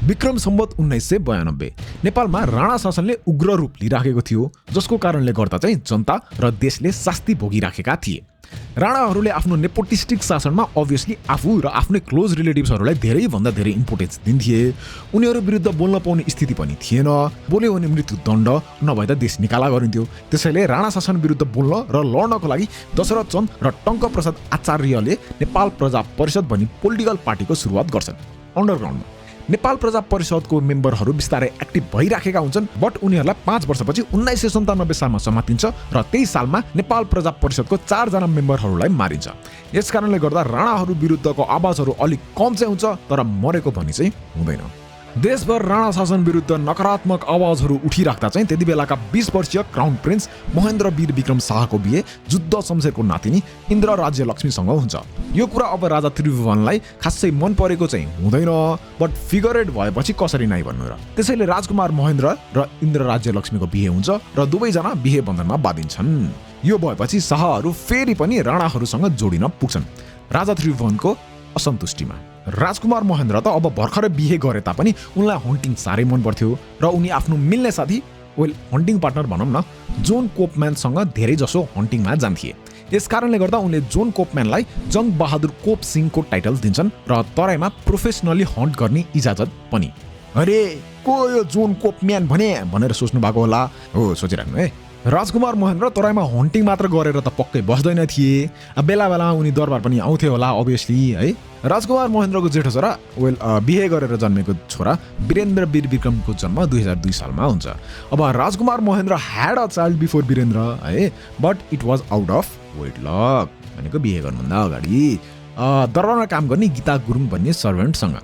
विक्रम सम्वत 1992 नेपालमा राणा शासनले उग्र रूप लिइराखेको थियो, जसको कारणले गर्दा चाहिँ जनता र देशले शास्ति भोगिराखेका थिए। राणाहरूले आफ्नो नेपोटिस्टिक शासनमा अभियसली आफू र आफ्नै क्लोज रिलेटिभ्सहरूलाई धेरैभन्दा धेरै इम्पोर्टेन्स दिन्थे। उनीहरू विरुद्ध बोल्न पाउने स्थिति पनि थिएन, बोल्यो भने मृत्युदण्ड नभए त देश निकाला गरिन्थ्यो। त्यसैले राणा शासन विरुद्ध बोल्न र लड्नको लागि दशरथ चन्द र टङ्क प्रसाद आचार्यले नेपाल प्रजा परिषद भन्ने पोलिटिकल पार्टीको सुरुवात गर्छन्। अन्डरग्राउन्डमा नेपाल प्रजा परिषदको मेम्बरहरू बिस्तारै एक्टिभ भइराखेका हुन्छन्, बट उनीहरूलाई 5 वर्षपछि 1997 सालमा समातिन्छ र त्यही सालमा नेपाल प्रजा परिषदको 4 जना मेम्बरहरूलाई मारिन्छ। यसकारणले गर्दा राणाहरू विरुद्धको आवाजहरू अलिक कम चाहिँ हुन्छ, तर मरेको भन्ने चाहिँ हुँदैन। देशभर राणा शासन विरुद्ध नकारात्मक आवाजहरू उठिराख्दा चाहिँ त्यति बेलाका 20 वर्षीय क्राउन प्रिन्स महेन्द्र वीर विक्रम शाहको बिहे जुद्ध शमशेरको नातिनी इन्द्र राज्यलक्ष्मीसँग हुन्छ। यो कुरा अब राजा त्रिभुवनलाई खासै मन परेको चाहिँ हुँदैन, बट फिगरेट भएपछि कसरी नै भन्नु र। त्यसैले राजकुमार महेन्द्र र इन्द्र राज्यलक्ष्मीको बिहे हुन्छ र दुवैजना बिहे बन्धनमा बाँधिन्छन्। यो भएपछि शाहहरू फेरि पनि राणाहरूसँग जोडिन पुग्छन् राजा त्रिभुवनको असन्तुष्टिमा। राजकुमार महेन्द्र त अब भर्खरै बिहे गरे तापनि उनलाई हन्टिङ साह्रै मन पर्थ्यो र उनी आफ्नो मिल्ने साथी हन्टिङ पार्टनर भनौँ न जोन कोपम्यानसँग धेरै जसो हन्टिङमा जान्थे। यसकारणले गर्दा उनले जोन कोपम्यानलाई जङ्ग बहादुर कोप सिंहको टाइटल दिन्छन् र तराईमा प्रोफेसनली हन्ट गर्ने इजाजत पनि। अरे को यो जोन कोपम्यान भनेर सोच्नु भएको होला, हो सोचिराख्नु है। राजकुमार महेन्द्र तराईमा हन्टिङ मात्र गरेर त पक्कै बस्दैन थिए, बेला बेलामा उनी दरबार पनि आउँथे होला अभियसली है। राजकुमार महेन्द्रको जेठो छोरा बिहे गरेर जन्मेको छोरा birendra वीर विक्रमको जन्म 2002 सालमा हुन्छ। अब राजकुमार Mahendra had a child before birendra है, but it was out of wedlock भनेको बिहे गर्नुभन्दा अगाडि दरबारमा काम गर्ने गीता गुरुङ भन्ने सर्भेन्टसँग।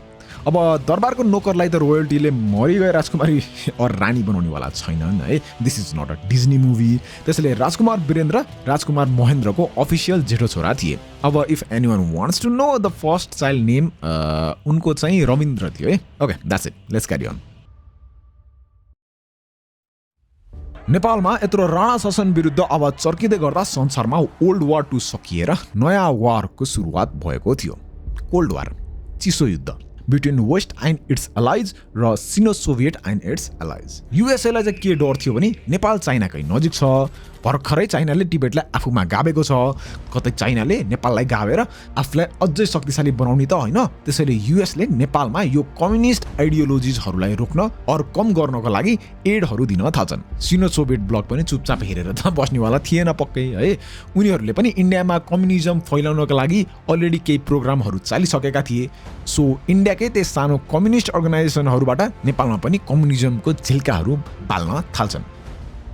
अब दरबारको नोकरलाई त रोयल्टीले मरिगए राजकुमारी और रानी बनाउनेवाला छैनन् है। This is not a Disney movie. त्यसैले राजकुमार birendra राजकुमार महेन्द्रको अफिसियल जेठो छोरा थिए। अब if anyone wants to know the first child name उनको चाहिँ रविन्द्र थियो है। Okay that's it, let's carry on. नेपालमा यत्रो राणा शासन विरुद्ध आवाज चर्किँदै गर्दा संसारमा ओल्ड वार 2 सकिएर नयाँ वारको सुरुवात भएको थियो। कोल्ड वार, चिसो युद्ध between waste and it's allies र सिनो सोभियत एन्ड इट्स एलाइज। युएसएलाई चाहिँ के डर थियो भने नेपाल चाइनाकै नजिक छ, भर्खरै चाइनाले टिबेटलाई आफूमा गाबेको छ, कतै चाइनाले नेपाललाई गाबेर आफूलाई अझै शक्तिशाली बनाउने त होइन। त्यसैले युएसले नेपालमा यो कम्युनिस्ट आइडियोलोजिजहरूलाई रोक्न और कम गर्नको लागि एडहरू दिन थाल्छन्। सिनो सोभियत ब्लक पनि चुपचाप हेरेर त बस्नेवाला थिएन पक्कै है। उनीहरूले पनि इन्डियामा कम्युनिजम फैलाउनको लागि अलरेडी केही प्रोग्रामहरू चालिसकेका थिए। सो इन्डियाकै त्यस सानो कम्युनिस्ट अर्गनाइजेसनहरूबाट नेपालमा पनि कम्युनिजमको झिल्काहरू बाल्न थाल्छन्।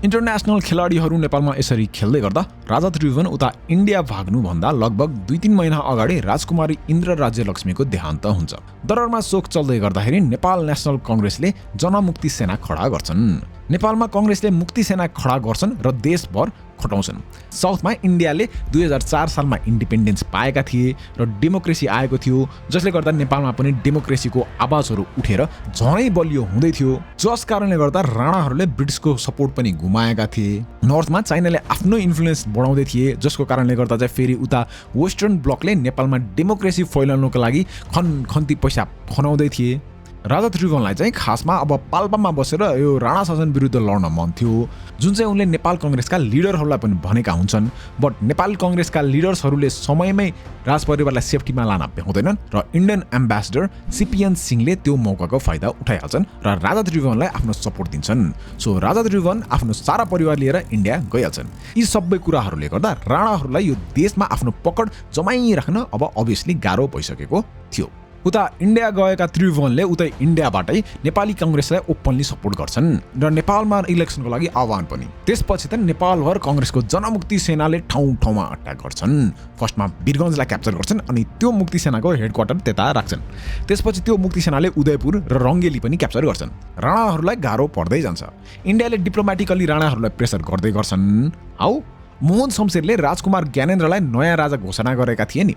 इन्टरनेसनल खेलाडीहरू नेपालमा यसरी खेल्दै गर्दा राजा त्रिभुवन उता इन्डिया भाग्नुभन्दा लगभग 2-3 महिना अगाडि राजकुमारी इन्द्र राज्यलक्ष्मीको देहान्त हुन्छ। दरबारमा शोक चल्दै गर्दाखेरि नेपाल नेसनल कङ्ग्रेसले जनमुक्ति सेना खडा गर्छन्। नेपालमा कङ्ग्रेसले मुक्ति सेना खडा गर्छन् र देशभर खटाउँछन्। साउथमा इन्डियाले 2004 सालमा इन्डिपेन्डेन्स पाएका थिए र डेमोक्रेसी आएको थियो, जसले गर्दा नेपालमा पनि डेमोक्रेसीको आवाजहरू उठेर झनै बलियो हुँदै थियो। जस कारणले गर्दा राणाहरूले ब्रिटिसको सपोर्ट पनि गुमाएका थिए। नर्थमा चाइनाले आफ्नो इन्फ्लुएन्स बढाउँदै थिए, जसको कारणले गर्दा चाहिँ फेरि उता वेस्टर्न ब्लकले नेपालमा डेमोक्रेसी फैलाउनको लागि खन्ती पैसा खनाउँदै थिए। राजा त्रिभुवनलाई चाहिँ खासमा अब पाल्पामा बसेर यो राणा शासन विरुद्ध लड्न मन थियो, जुन चाहिँ उनले नेपाल कङ्ग्रेसका लिडरहरूलाई पनि भनेका हुन्छन्। बट नेपाल कङ्ग्रेसका लिडर्सहरूले समयमै राजपरिवारलाई सेफ्टीमा लान भ्याउँदैनन् र इन्डियन एम्बेसडर सीपीएन सिंहले त्यो मौकाको फाइदा उठाइहाल्छन् र राजा त्रिभुवनलाई आफ्नो सपोर्ट दिन्छन्। सो राजा त्रिभुवन आफ्नो सारा परिवार लिएर इन्डिया गइहाल्छन्। यी सबै कुराहरूले गर्दा राणाहरूलाई यो देशमा आफ्नो पकड जमाइराख्न अब अभियसली गाह्रो भइसकेको थियो। उता इन्डिया गएका त्रिभुवनले उतै इन्डियाबाटै नेपाली कङ्ग्रेसलाई ओपनली सपोर्ट गर्छन् र नेपालमा इलेक्सनको लागि आह्वान पनि। त्यसपछि त नेपालभर कङ्ग्रेसको जनमुक्ति सेनाले ठाउँ ठाउँमा अट्याक गर्छन्। फर्स्टमा वीरगञ्जलाई क्याप्चर गर्छन् अनि त्यो मुक्ति सेनाको हेडक्वार्टर त्यता राख्छन्। त्यसपछि त्यो मुक्ति सेनाले उदयपुर र रङ्गेली पनि क्याप्चर गर्छन्। राणाहरूलाई गाह्रो पर्दै जान्छ। इन्डियाले डिप्लोमेटिकली राणाहरूलाई प्रेसर गर्दै गर्छन्। हाउ मोहन शमशेरले राजकुमार ज्ञानेन्द्रलाई नयाँ राजा घोषणा गरेका थिए नि,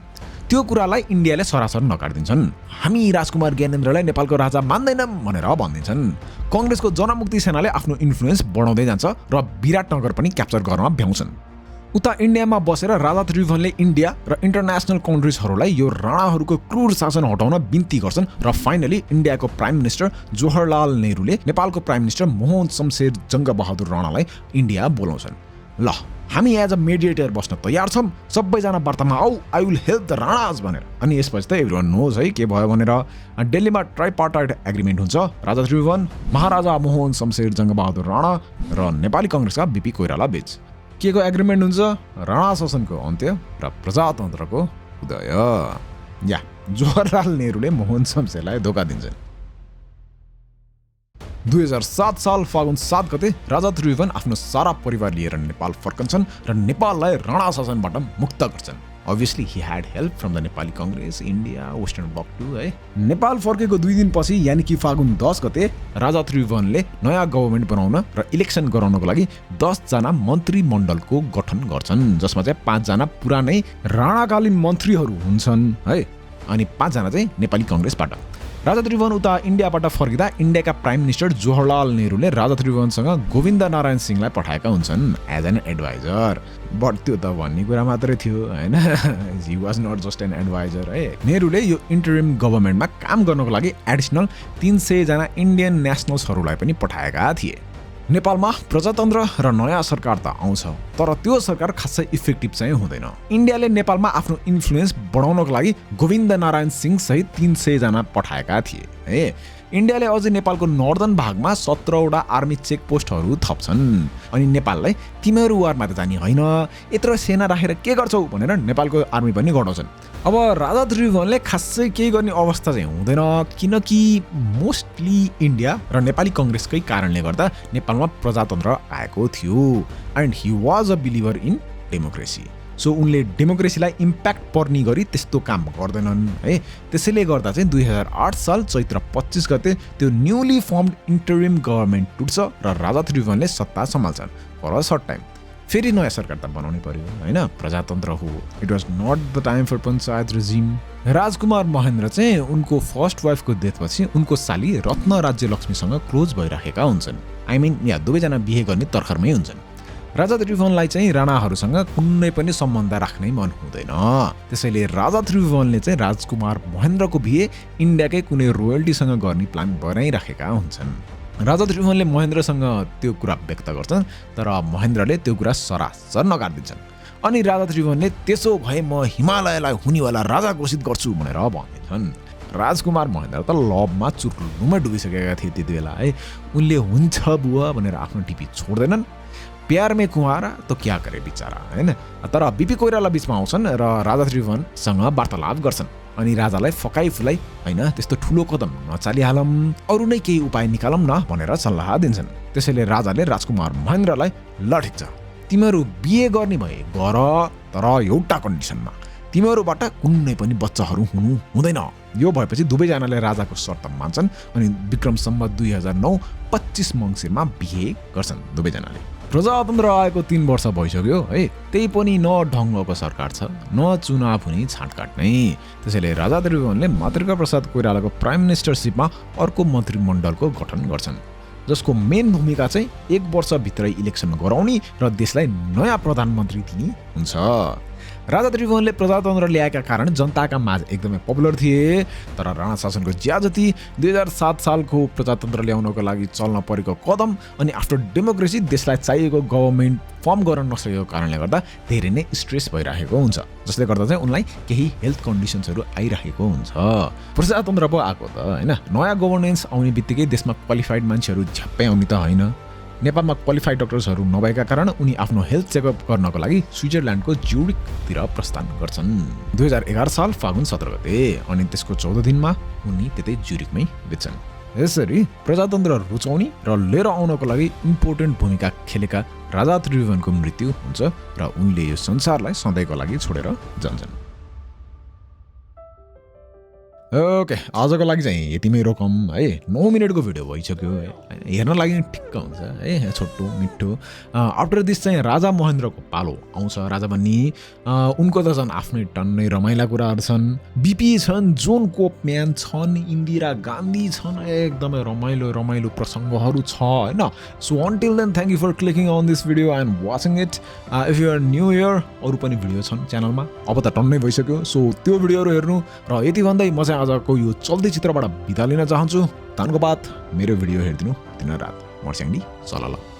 त्यो कुरालाई इन्डियाले सरासर नकार्दिन्छन्। हामी राजकुमार ज्ञानेन्द्रलाई नेपालको राजा मान्दैनौँ भनेर भनिदिन्छन्। कङ्ग्रेसको जनमुक्ति सेनाले आफ्नो इन्फ्लुएन्स बढाउँदै जान्छ र विराटनगर पनि क्याप्चर गर्न भ्याउँछन्। उता इन्डियामा बसेर राजा त्रिभुवनले इन्डिया र इन्टरनेसनल कन्ट्रिजहरूलाई यो राणाहरूको क्रूर शासन हटाउन बिन्ती गर्छन् र फाइनली इन्डियाको प्राइम मिनिस्टर जवाहरलाल नेहरूले नेपालको प्राइम मिनिस्टर मोहन शमशेर जङ्गबहादुर राणालाई इन्डिया बोलाउँछन्। ल हामी एज अ मेडिएटर बस्न तयार छौँ, सबैजना वार्तामा आऊ, आई विल हेल्प द राणाज भनेर। अनि यसपछि त एभ्रिवान नोज है के भयो भनेर। दिल्लीमा ट्राइपार्टाइट एग्रिमेन्ट हुन्छ। राजा त्रिभुवन, महाराजा मोहन शमशेर जङ्गबहादुर राणा र नेपाली कङ्ग्रेसका बीपी कोइराला बीच के को एग्रिमेन्ट हुन्छ? राणा शासनको अन्त्य र प्रजातन्त्रको उदय। या जवाहरलाल नेहरूले मोहन शमशेरलाई धोका दिन्छन्। 2007 साल फागुन 7 गते राजा त्रिभुवन आफ्नो सारा परिवार लिएर नेपाल फर्कन्छन् र नेपाललाई राणा शासनबाट मुक्त गर्छन्। Obviously, he had help from the Nepali Congress, India, Western Bloc too, है। नेपाल फर्केको 2 दिनपछि यानि कि फागुन 10 गते राजा त्रिभुवनले नयाँ गभर्नमेन्ट बनाउन र इलेक्सन गराउनको लागि 10 जना मन्त्रीमण्डलको गठन गर्छन्, जसमा चाहिँ 5 जना पुरानै राणाकालीन मन्त्रीहरू हुन्छन् है, अनि 5 जना चाहिँ नेपाली कांग्रेसबाट। राजा त्रिभुवन उता इन्डियाबाट फर्किँदा इन्डियाका प्राइम मिनिस्टर जवाहरलाल नेहरूले राजा त्रिभुवनसँग गोविन्द नारायण सिंहलाई पठाएका हुन्छन् एज एन एडभाइजर। बट त्यो त भन्ने कुरा मात्रै थियो हैन, he was not just an adviser है। नेहरूले यो इन्टरिम गभर्नमेन्टमा काम गर्नको लागि एडिसनल 300 जना इन्डियन नेसनल्सहरूलाई पनि पठाएका थिए। नेपालमा प्रजातन्त्र र नयाँ सरकार त आउँछ, तर त्यो सरकार खासै इफेक्टिभ चाहिँ हुँदैन। इन्डियाले नेपालमा आफ्नो इन्फ्लुएन्स बढाउनको लागि गोविन्द नारायण सिंह सहित 300 जना पठाएका थिए है। इन्डियाले अझै नेपालको नर्दर्न भागमा 17वटा आर्मी चेकपोस्टहरू थप्छन् अनि नेपाललाई तिमीहरू वारमा त जाने होइन, यत्रो सेना राखेर के गर्छौ भनेर नेपालको आर्मी पनि गठाउँछन्। अब राजा त्रिभुवनले खासै केही गर्ने अवस्था चाहिँ हुँदैन, किनकि मोस्टली इन्डिया र नेपाली कांग्रेसकै कारणले गर्दा नेपालमा प्रजातन्त्र आएको थियो and he was a believer in democracy. So उनले डेमोक्रेसीलाई इम्प्याक्ट पर्ने गरी त्यस्तो काम गर्दैनन् है। त्यसैले गर्दा चाहिँ 2008 साल चैत्र 25 गते त्यो न्यूली फर्मड इन्टरिम गभर्नमेन्ट टुट्छ र राजा त्रिभुवनले सत्ता सम्हाल्छन् फर अ सर्ट टाइम। फेरि नयाँ सरकार त बनाउनै पर्यो हैन, प्रजातन्त्र हो। It was not the time for panchayat regime. राजकुमार महेन्द्र चाहिँ उनको फर्स्ट वाइफको डेथपछि उनको साली रत्न राज्यलक्ष्मीसँग क्लोज भइराखेका हुन्छन्। आई मिन यहाँ दुवैजना बिहे गर्ने तर्खरमै हुन्छन्। राजा त्रिभुवनलाई चाहिँ राणाहरूसँग कुनै पनि सम्बन्ध राख्नै मन हुँदैन, त्यसैले राजा त्रिभुवनले चाहिँ राजकुमार महेन्द्रको बिहे इन्डियाकै कुनै रोयल्टीसँग गर्ने प्लान बनाइराखेका हुन्छन्। राजा त्रिभुवनले महेन्द्रसँग त्यो कुरा व्यक्त गर्छन्, तर महेन्द्रले त्यो कुरा सरासर नकार्दिन्छन्। अनि राजा त्रिभुवनले त्यसो भए म हिमालयलाई हुनेवाला राजा घोषित गर्छु भनेर भनिन्छन्। राजकुमार महेन्द्र त लभमा चुर्लुमै डुबिसकेका थिए त्यति बेला है। उनले हुन्छ बुवा भनेर आफ्नो टिपी छोड्दैनन्। प्यार में कुहारा तो क्या करे बिचारा हैन। तर बीपी कोइराला बीचमा आउँछन् र राजा त्रिभुवनसँग वार्तालाप गर्छन् अनि राजालाई फकाई फुलाई हैन त्यस्तो ठुलो कदम नचालिहालौँ, अरु नै केही उपाय निकालौँ न भनेर सल्लाह दिन्छन्। त्यसैले राजाले राजकुमार महेन्द्रलाई ल ठिक छ, तिमीहरू बिहे गर्ने भए गर, तर एउटा कन्डिसनमा, तिमीहरूबाट कुनै पनि बच्चाहरू हुनु हुँदैन। यो भएपछि दुवैजनाले राजाको शर्त मान्छन् अनि विक्रम सम्वत 2009 25 मङ्सिरमा बिहे गर्छन् दुवैजनाले। प्रजातन्त्र आएको 3 वर्ष भइसक्यो है, त्यही पनि न ढङ्गको सरकार छ न चुनाव हुने छाँटकाट नै। त्यसैले राजा त्रिभुवनले मातृका प्रसाद कोइरालाको प्राइम मिनिस्टरसिपमा अर्को मन्त्रीमण्डलको गठन गर्छन्, जसको मेन भूमिका चाहिँ 1 वर्षभित्रै इलेक्सन गराउने र देशलाई नयाँ प्रधानमन्त्री दिने हुन्छ। राजा त्रिभुवनले प्रजातन्त्र ल्याएका कारण जनताका माझ एकदमै पपुलर थिए, तर राणा शासनको ज्यादती 2007 सालको प्रजातन्त्र ल्याउनको लागि चल्न परेको कदम अनि आफ्टर डेमोक्रेसी देशलाई चाहिएको गभर्नमेन्ट फर्म गर्न नसकेको कारणले गर्दा धेरै नै स्ट्रेस भइरहेको हुन्छ, जसले गर्दा चाहिँ उनलाई केही हेल्थ कन्डिसन्सहरू आइरहेको हुन्छ। प्रजातन्त्र पो आएको त हैन, नयाँ गभर्नेन्स आउने बित्तिकै देशमा क्वालिफाइड मान्छेहरू झ्याप्पै आउने त होइन। नेपालमा क्वालिफाइड डक्टर्सहरू नभएका कारण उनी आफ्नो हेल्थ चेकअप गर्नको लागि स्विजरल्यान्डको ज्युरिकतिर प्रस्थान गर्छन् 2011 साल फागुन 17 गते अनि त्यसको 14 दिनमा उनी त्यतै ज्युरिकमै बित्छन्। यसरी प्रजातन्त्र रुचाउने र लिएर आउनको लागि इम्पोर्टेन्ट भूमिका खेलेका राजा त्रिभुवनको मृत्यु हुन्छ र उनले यो संसारलाई सधैँको लागि छोडेर जान्छन्। ओके, आजको लागि चाहिँ यतिमै रोकौँ है। 9 मिनटको भिडियो भइसक्यो, हेर्न लागि ठिक्क हुन्छ है, छोटो मिठो। आफ्टर दिस चाहिँ राजा महेन्द्रको पालो आउँछ राजा बन्ने। उनको त झन् आफ्नै टन्नै रमाइला कुराहरू छन्। बिपी छन्, जोन कोपम्यान छन्, इन्दिरा गान्धी छन्, एकदमै रमाइलो रमाइलो प्रसङ्गहरू छ होइन। So until then thank you for clicking on this video and watching it. If you are new here, अरू पनि भिडियो छन् च्यानलमा, अब त टन्नै भइसक्यो। सो त्यो भिडियोहरू हेर्नु। र यति भन्दै म चाहिँ आजको यो चल्दै चित्रबाट बिदा लिन चाहन्छु। धन्यवाद। मेरो भिडियो हेरिदिनु दिन रात। मर्स्याङ्डी सलल।